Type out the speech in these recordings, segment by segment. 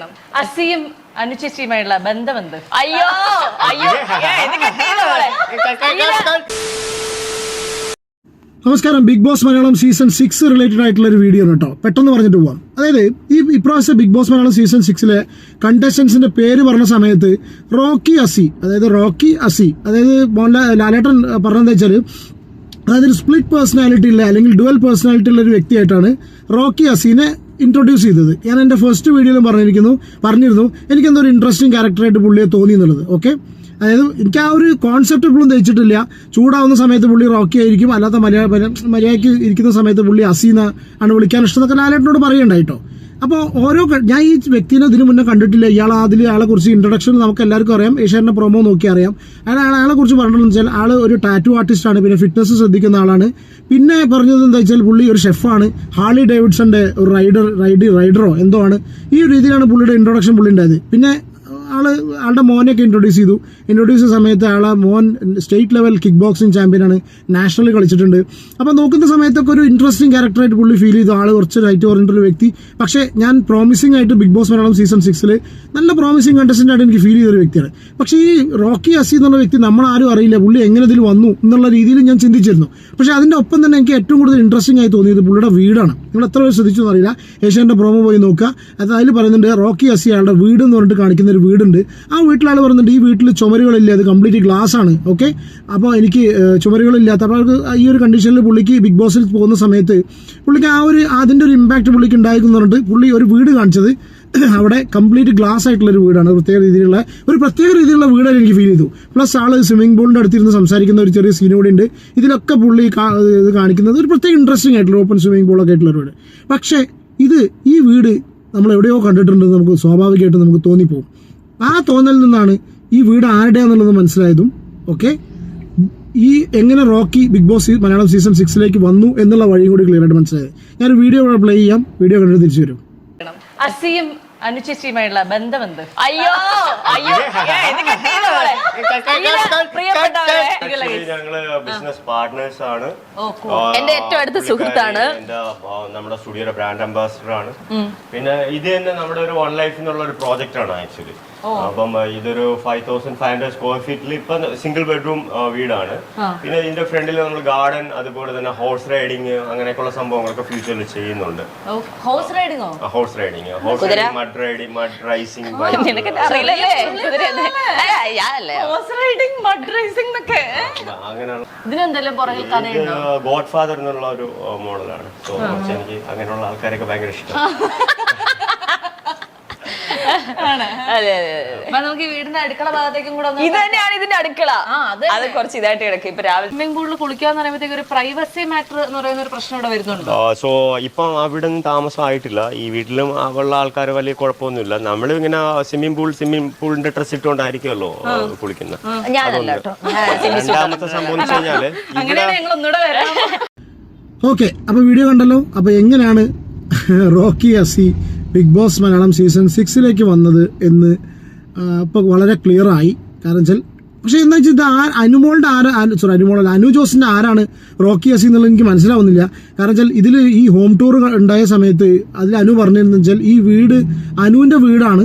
ചോദിക്കണം, അസിയും അനുചേച്ചിയുമായുള്ള ബന്ധം എന്ത്? അയ്യോ അയ്യോ നമസ്കാരം. Bigg Boss Malayalam season 6 related ആയിട്ടുള്ള ഒരു വീഡിയോ കേട്ടോ. പെട്ടെന്ന് പറഞ്ഞിട്ട് പോവാം. അതായത് ഇപ്രാവശ്യം ബിഗ് ബോസ് മലയാളം സീസൺ 6 കണ്ടസ്റ്റൻസിന്റെ പേര് പറഞ്ഞ സമയത്ത് റോക്കി അസി, അതായത് ലാലേട്ടൻ പറഞ്ഞതെന്ന് വെച്ചാൽ, അതായത് ഒരു സ്പ്ലിറ്റ് പേഴ്സണാലിറ്റി ഉള്ള അല്ലെങ്കിൽ ഡുവൽ പേഴ്സണാലിറ്റി ഉള്ള ഒരു വ്യക്തിയായിട്ടാണ് റോക്കി അസീനെ ഇൻട്രൊഡ്യൂസ് ചെയ്തത്. ഞാൻ എൻ്റെ ഫസ്റ്റ് വീഡിയോയിലും പറഞ്ഞിരുന്നു എനിക്കെന്തോ ഒരു ഇൻട്രസ്റ്റിംഗ് ക്യാരക്ടറായിട്ട് പുള്ളിയെ തോന്നി എന്നുള്ളത്. ഓക്കെ, അതായത് എനിക്ക് ആ ഒരു കോൺസെപ്റ്റ് ഇപ്പോഴും തയ്ച്ചിട്ടില്ല. ചൂടാവുന്ന സമയത്ത് പുള്ളി റോക്കി ആയിരിക്കും, അല്ലാത്ത മര്യാദയ്ക്ക് ഇരിക്കുന്ന സമയത്ത് പുള്ളി അസീന ആണ് വിളിക്കാൻ ഇഷ്ടം എന്നൊക്കെ ലാലേട്ടനോട് പറയണ്ടായിട്ടോ. അപ്പോൾ ഞാൻ ഈ വ്യക്തിനെ ഇതിനു മുന്നേ കണ്ടിട്ടില്ല. അയാളെ കുറിച്ച് ഇൻട്രൊഡക്ഷൻ നമുക്ക് എല്ലാവർക്കും അറിയാം, ഏഷ്യാന്റെ പ്രൊമോ നോക്കി അറിയാം. അയാളെ കുറിച്ച് പറഞ്ഞിട്ടുണ്ടെന്ന് വെച്ചാൽ ആള് ഒരു ടാറ്റു ആർട്ടിസ്റ്റ് ആണ്, പിന്നെ ഫിറ്റ്നസ് ശ്രദ്ധിക്കുന്ന ആളാണ്. പിന്നെ പറഞ്ഞത് എന്താ വെച്ചാൽ പുള്ളി ഒരു ഷെഫാണ്, ഹാർലി ഡേവിഡ്സന്റെ ഒരു റൈഡറോ എന്തോ ആണ്. ഈ ഒരു രീതിയിലാണ് പുള്ളിയുടെ ഇൻട്രൊഡക്ഷൻ പുള്ളി ഉണ്ടായത്. പിന്നെ ആളുടെ മോനെയൊക്കെ ഇൻട്രൊഡ്യൂസ് ചെയ്ത സമയത്ത് ആളെ മോൻ സ്റ്റേറ്റ് ലെവൽ കിക്ക് ബോക്സിംഗ് ചാമ്പ്യനാണ്, നാഷണൽ കളിച്ചിട്ടുണ്ട്. അപ്പോൾ നോക്കുന്ന സമയത്തൊക്കെ ഒരു ഇൻട്രസ്റ്റിംഗ് ക്യാരക്ടറായിട്ട് പുള്ളി ഫീൽ ചെയ്തു. ആള് കുറച്ച് റൈറ്റ് പറഞ്ഞിട്ടൊരു വ്യക്തി. പക്ഷേ ഞാൻ പ്രോമിസിംഗ് ആയിട്ട് ബിഗ് ബോസ് മലയാളം സീസൺ 6 നല്ല പ്രോമിസിംഗ് കണ്ടസ്റ്റന്റ് ആയിട്ട് എനിക്ക് ഫീൽ ചെയ്തൊരു വ്യക്തിയാണ്. പക്ഷേ ഈ റോക്കി അസി എന്നുള്ള വ്യക്തി നമ്മളാരും അറിയില്ല, പുള്ളി എങ്ങനെ ഇതിൽ വന്നു എന്നുള്ള രീതിയിൽ ഞാൻ ചിന്തിച്ചിരുന്നു. പക്ഷേ അതിന്റെ ഒപ്പം തന്നെ എനിക്ക് ഏറ്റവും കൂടുതൽ ഇൻട്രസ്റ്റിംഗ് ആയി തോന്നിയത് പുള്ളിയുടെ വീടാണ്. നിങ്ങൾ എത്ര പേര് ശ്രദ്ധിച്ചു എന്നറിയില്ല, ഏഷ്യാന്റെ പ്രൊമോ പോയി നോക്കുക. അതിൽ പറയുന്നുണ്ട് റോക്കി അസി ആളുടെ വീട് എന്ന് പറഞ്ഞിട്ട് കാണിക്കുന്ന ഒരു വീടുണ്ട്. ആ വീട്ടിലാൾ പറയുന്നുണ്ട് ഈ വീട്ടിൽ ചുമരുകളില്ല, അത് കംപ്ലീറ്റ് ഗ്ലാസ് ആണ്. ഓക്കെ, അപ്പോൾ എനിക്ക് ചുമരുകളില്ലാത്ത, അപ്പോൾ ഈ ഒരു കണ്ടീഷനിൽ പുള്ളിക്ക് ബിഗ് ബോസിൽ പോകുന്ന സമയത്ത് പുള്ളിക്ക് അതിന്റെ ഒരു ഇമ്പാക്ട് പുള്ളിക്ക് ഉണ്ടായിരിക്കും പറഞ്ഞിട്ട് പുള്ളി ഒരു വീട് കാണിച്ചത് അവിടെ കംപ്ലീറ്റ് ഗ്ലാസ് ആയിട്ടുള്ള ഒരു വീടാണ്. പ്രത്യേക രീതിയിലുള്ള വീടാണ് എനിക്ക് ഫീൽ ചെയ്തു. പ്ലസ് ആള് സ്വിമ്മിംഗ് പൂളിന്റെ അടുത്തിരുന്ന് സംസാരിക്കുന്ന ഒരു ചെറിയ സീൻ കൂടി ഉണ്ട്. ഇതിലൊക്കെ പുള്ളി ഇത് കാണിക്കുന്നത് ഒരു പ്രത്യേക ഇൻട്രസ്റ്റിംഗ് ആയിട്ടുള്ള ഓപ്പൺ സ്വിമ്മിംഗ് പൂളൊക്കെ ആയിട്ടുള്ള ഒരു വീട്. പക്ഷേ ഈ വീട് നമ്മൾ എവിടെയോ കണ്ടിട്ടുണ്ടെന്ന് നമുക്ക് സ്വാഭാവികമായിട്ട് നമുക്ക് തോന്നിപ്പോകും. ആ തോന്നലിൽ നിന്നാണ് ഈ വീട് ആരുടെയാന്നുള്ളത് മനസ്സിലായതും. ഓക്കെ, ഈ എങ്ങനെ Rocky Bigg Boss Malayalam season 6 വന്നു എന്നുള്ള വഴിയും കൂടി ക്ലിയർ ആയിട്ട് മനസ്സിലായത്. ഞാൻ വീഡിയോ പ്ലേ ചെയ്യാം, വീഡിയോ കണ്ടിട്ട് തിരിച്ചു വരും. അസിയും അനുചേച്ചിയുമായുള്ള ബന്ധം എന്ത്? അയ്യോ അയ്യോ ഞങ്ങള് ബിസിനസ് പാർട്ട്നേഴ്സ് ആണ്. എന്റെ ഏറ്റവും അടുത്ത സുഹൃത്താണ്. നമ്മുടെ സ്റ്റുഡിയോയുടെ ബ്രാൻഡ് അംബാസിഡർ ആണ്. പിന്നെ ഇത് തന്നെ നമ്മുടെ ഒരു വൺ ലൈഫ് എന്നുള്ള ഒരു പ്രോജക്റ്റ് ആണ് ആക്ച്വലി. അപ്പം ഇതൊരു 5500 സ്ക്വയർ ഫീറ്റിൽ ഇപ്പൊ സിംഗിൾ ബെഡ്റൂം വീടാണ്. പിന്നെ ഇതിന്റെ ഫ്രണ്ടിൽ നമ്മൾ ഗാർഡൻ, അതുപോലെ തന്നെ ഹോഴ്സ് റൈഡിങ്, അങ്ങനെയൊക്കെയുള്ള സംഭവങ്ങളൊക്കെ ഫ്യൂച്ചറിൽ ചെയ്യുന്നുണ്ട്. Horse riding, mud rising, God father എന്നുള്ള ഒരു മോഡലാണ്. സോ എനിക്ക് അങ്ങനെയുള്ള ആൾക്കാരൊക്കെ ഭയങ്കര ഇഷ്ടമാണ്. നമുക്ക് ഈ വീടിന്റെ അടുക്കള ഭാഗത്തേക്കും കൂടെ ഇത് തന്നെയാണ് ഇതിന്റെ അടുക്കള. അത് കുറച്ച് ഇതായിട്ട് കിടക്കും. ഇപ്പൊ രാവിലെ സ്വിമ്മിംഗ് പൂളിൽ കുളിക്കാന്ന് പറയുമ്പോഴത്തേക്ക് ഒരു പ്രൈവസി മാറ്റർ എന്ന് പറയുന്ന ഒരു പ്രശ്നം ഇവിടെ വരുന്നുണ്ട്. സോ ഇപ്പം അവിടെ നിന്ന് താമസമായിട്ടില്ല. ഈ വീട്ടിലും ഉള്ള ആൾക്കാർ വലിയ കുഴപ്പമൊന്നുമില്ല. നമ്മൾ ഇങ്ങനെ സ്വിമ്മിംഗ് പൂളിന്റെ ഡ്രസ് ഇട്ടുകൊണ്ടായിരിക്കുമല്ലോ കുളിക്കുന്നത്. രണ്ടാമത്തെ സംഭവം എന്ന് വെച്ച് കഴിഞ്ഞാല് ഓക്കെ, അപ്പൊ വീഡിയോ കണ്ടല്ലോ. അപ്പൊ എങ്ങനെയാണ് റോക്കി അസി ബിഗ് ബോസ് മലയാളം സീസൺ 6 വന്നത് എന്ന് ഇപ്പൊ വളരെ ക്ലിയർ ആയി. കാരണം വെച്ചാൽ പക്ഷെ എന്താ വെച്ചാൽ അനു ജോസിന്റെ ആരാണ് റോക്കി അസി എന്നുള്ളത് എനിക്ക് മനസ്സിലാവുന്നില്ല. കാരണം വെച്ചാൽ ഇതിൽ ഈ ഹോം ടൂർ ഉണ്ടായ സമയത്ത് അതിൽ അനു പറഞ്ഞിരുന്നു വെച്ചാൽ ഈ വീട് അനുവിന്റെ വീടാണ്.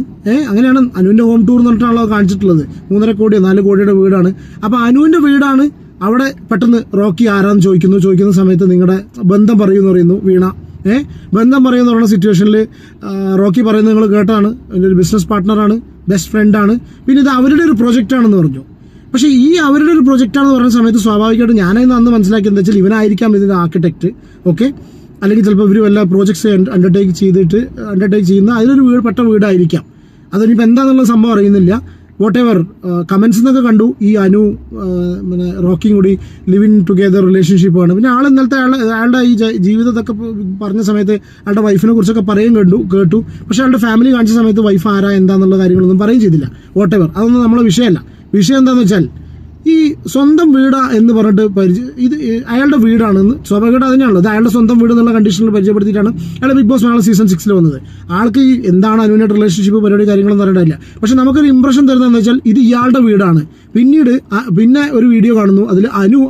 അങ്ങനെയാണ് അനുവിന്റെ ഹോം ടൂർ എന്ന് പറഞ്ഞിട്ടാണല്ലോ കാണിച്ചിട്ടുള്ളത്. 3.5 കോടിയോ 4 കോടിയുടെ വീടാണ്. അപ്പൊ അനുവിന്റെ വീടാണ്. അവിടെ പെട്ടെന്ന് റോക്കി ആരാന്ന് ചോദിക്കുന്ന സമയത്ത് നിങ്ങളുടെ ബന്ധം പറയുന്നു വീണ. ബന്ധം പറയുന്ന പറയുന്ന സിറ്റുവേഷനിൽ റോക്കി പറയുന്നത് നിങ്ങൾ കേട്ടാണ്, എൻ്റെ ഒരു ബിസിനസ് പാർട്ട്ണറാണ്, ബെസ്റ്റ് ഫ്രണ്ടാണ്, പിന്നെ ഇത് അവരുടെ ഒരു പ്രൊജക്റ്റ് ആണെന്ന് പറഞ്ഞു. പക്ഷേ ഈ അവരുടെ ഒരു പ്രൊജക്റ്റ് ആണെന്ന് പറയുന്ന സമയത്ത് സ്വാഭാവികമായിട്ടും ഞാനതിന് അന്ന് മനസ്സിലാക്കിയത് എന്താ വെച്ചാൽ ഇവനായിരിക്കാം ഇതിന്റെ ആർക്കിടെക്ട്. ഓക്കെ, അല്ലെങ്കിൽ ചിലപ്പോൾ ഇവർ വല്ല പ്രോജക്ട്സ് അണ്ടർടേക്ക് ചെയ്യുന്ന അതിലൊരു വീടായിരിക്കാം. അതിനിപ്പോൾ എന്താണെന്നുള്ള സംഭവം അറിയുന്നില്ല. വാട്ട് എവർ കമന്റ്സ് എന്നൊക്കെ കണ്ടു ഈ അനു പിന്നെ റോക്കിയും കൂടി ലിവിങ് ടുഗെദർ റിലേഷൻഷിപ്പാണ്. പിന്നെ ഇന്നലത്തെ അയാളുടെ ഈ ജീവിതത്തൊക്കെ പറഞ്ഞ സമയത്ത് അയാളുടെ വൈഫിനെ കുറിച്ചൊക്കെ കേട്ടു. പക്ഷെ അയാളുടെ ഫാമിലി കാണിച്ച സമയത്ത് വൈഫ് ആരാ എന്താന്നുള്ള കാര്യങ്ങളൊന്നും പറയുകയും ചെയ്തില്ല. വാട്ട് എവർ, അതൊന്നും നമ്മളെ വിഷയമല്ല. വിഷയം എന്താണെന്ന് വെച്ചാൽ ഈ സ്വന്തം വീടാ എന്ന് പറഞ്ഞിട്ട് ഇത് അയാളുടെ വീടാണെന്ന് സ്വാഭാവികമായിട്ട് അതിനാണല്ലോ, ഇത് അയാളുടെ സ്വന്തം വീട് എന്നുള്ള കണ്ടീഷനിൽ പരിചയപ്പെടുത്തിയിട്ടാണ് അയാൾ ബിഗ് ബോസ് മലയാളം സീസൺ 6 വന്നത്. ആൾക്ക് ഈ എന്താണ് അനുവിനായിട്ട് റിലേഷൻഷിപ്പ് പരിപാടി കാര്യങ്ങളൊന്നും അറിയില്ല. പക്ഷെ നമുക്കൊരു ഇംപ്രഷൻ തരുന്നതെന്ന് വെച്ചാൽ ഇത് ഇയാളുടെ വീടാണ്. പിന്നെ ഒരു വീഡിയോ കാണുന്നു, അതിൽ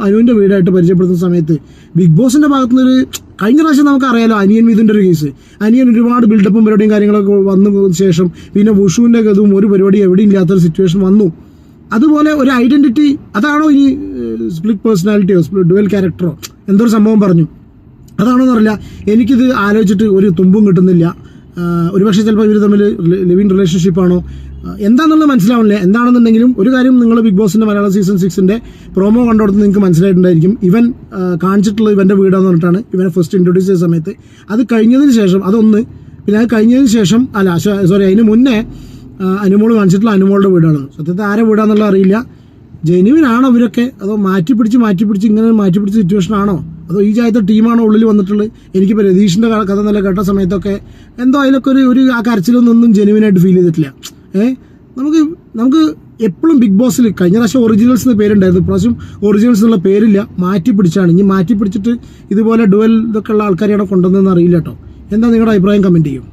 അനുവിന്റെ വീടായിട്ട് പരിചയപ്പെടുത്തുന്ന സമയത്ത് ബിഗ് ബോസിന്റെ ഭാഗത്തുനിന്നൊരു കഴിഞ്ഞ പ്രാവശ്യം നമുക്ക് അറിയാലോ അനിയൻ വിധിന്റെ ഒരു കേസ്, അനിയൻ ഒരുപാട് ബിൽഡപ്പും പരിപാടിയും കാര്യങ്ങളൊക്കെ വന്ന ശേഷം പിന്നെ വുഷുവിന്റെ ഗതും ഒരു പരിപാടി എവിടെയും ഇല്ലാത്തൊരു സിറ്റുവേഷൻ വന്നു. അതുപോലെ ഒരു ഐഡന്റിറ്റി, അതാണോ ഇനി സ്പ്ലിറ്റ് പേഴ്സണാലിറ്റിയോ ഡുവൽ ക്യാരക്ടറോ എന്തൊരു സംഭവം പറഞ്ഞു, അതാണോന്ന് അറിയില്ല. എനിക്കിത് ആലോചിച്ചിട്ട് ഒരു തുമ്പും കിട്ടുന്നില്ല. ഒരുപക്ഷെ ചിലപ്പോൾ ഇവർ തമ്മിൽ ലിവിങ് റിലേഷൻഷിപ്പാണോ എന്താണെന്നുള്ളത് മനസ്സിലാവില്ല. എന്താണെന്നുണ്ടെങ്കിലും ഒരു കാര്യം, നിങ്ങൾ ബിഗ് ബോസിന്റെ മലയാളം സീസൺ 6 പ്രോമോ കണ്ടോടത്ത് നിങ്ങൾക്ക് മനസ്സിലായിട്ടുണ്ടായിരിക്കും. ഇവൻ കാണിച്ചിട്ടുള്ളത് ഇവന്റെ വീടാന്ന് പറഞ്ഞിട്ടാണ് ഇവനെ ഫസ്റ്റ് ഇൻട്രൊഡ്യൂസ് ചെയ്ത സമയത്ത്. അത് കഴിഞ്ഞതിന് ശേഷം പിന്നെ അത് കഴിഞ്ഞതിന് ശേഷം അതിന് മുന്നേ അനുമോള് കാണിച്ചിട്ടുള്ള അനുമോളുടെ വീടാണ്. സത്യത്തിൽ ആരെ വീടാന്നുള്ളത് അറിയില്ല. ജെനുവിനാണോ ഇവരൊക്കെ, അതോ മാറ്റിപ്പിടിച്ച് ഇങ്ങനെ മാറ്റിപ്പിടിച്ച സിറ്റുവേഷൻ ആണോ, അതോ ഈ ചായത്തെ ടീമാണോ ഉള്ളിൽ വന്നിട്ടുള്ളത്? എനിക്കിപ്പോൾ രതീഷിന്റെ കഥ നല്ല കേട്ട സമയത്തൊക്കെ എന്തോ അതിലൊക്കെ ഒരു ആ കരച്ചിലൊന്നും ജെനുവിനായിട്ട് ഫീൽ ചെയ്തിട്ടില്ല. നമുക്ക് എപ്പോഴും ബിഗ് ബോസിൽ കഴിഞ്ഞ പ്രാവശ്യം ഒറിജിനൽസ് എന്ന പേരുണ്ടായിരുന്നു, ഇപ്രാവശ്യം ഒറിജിനൽസ് എന്നുള്ള പേരില്ല, മാറ്റിപ്പിടിച്ചാണ്. ഇനി മാറ്റിപ്പിടിച്ചിട്ട് ഇതുപോലെ ഡുവൽ ഇതൊക്കെ ഉള്ള ആൾക്കാരെയാണ് കൊണ്ടുവന്നതെന്ന് അറിയില്ല കേട്ടോ. എന്താ നിങ്ങളുടെ അഭിപ്രായം? കമന്റ് ചെയ്യും.